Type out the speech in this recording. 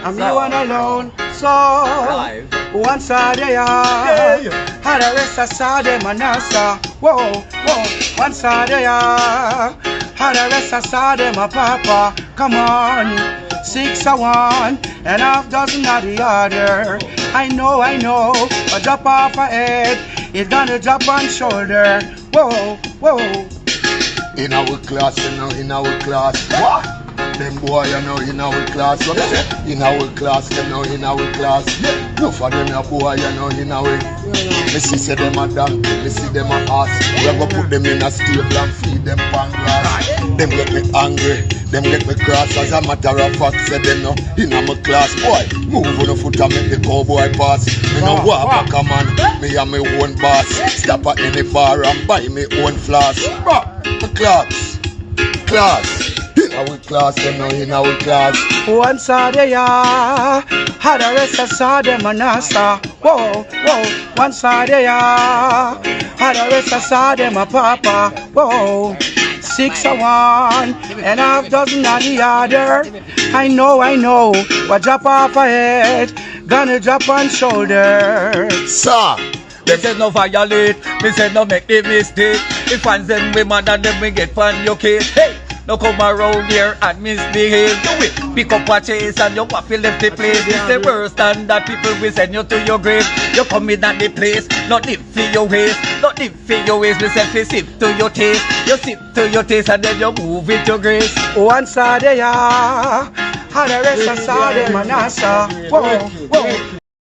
I'm me one alone. So one side they are, and the rest I saw them and answer. Whoa, whoa, one side they are, and the rest I saw them a papa. Come on, 6 or 1, and half dozen of the other. I know, a drop off a head, it's gonna drop on shoulder. Whoa, whoa. In our class, you know, in our class. What? Them boy, you know, in our class. What is it? In our class, you know, in our class. No for them, a boy, you know, in our. Me see them a dance, me see them a ass. We go put them in a stable and feed them pan grass. Them get me angry, them get me cross. As a matter of fact, say them no in our class. Boy, move on the foot and make the cowboy pass. Me no walk back a man, me and my own boss. Stop at any bar and buy me own flask. Class. In our class, them know in our class. One side they are, and the rest I saw them and answer. Whoa, whoa. One side they are, and the rest I saw them a papa. Whoa. 6 or 1, and half dozen of the other. I know, what drop off a head, gonna drop on shoulder. Sir. They said no violate, me said no make the mistake. If fans them women and them we get fan your case. Hey, no come around here and misbehave. Do it, pick up a chase and you want to left the place. It's the worst and that people will send you to your grave. You come in at the place, not live for your waist, not live for your waist. Me say sip to your taste, you sip to your taste and then you move with your grace. One side they are, and the rest I saw them and answer. Whoa, whoa.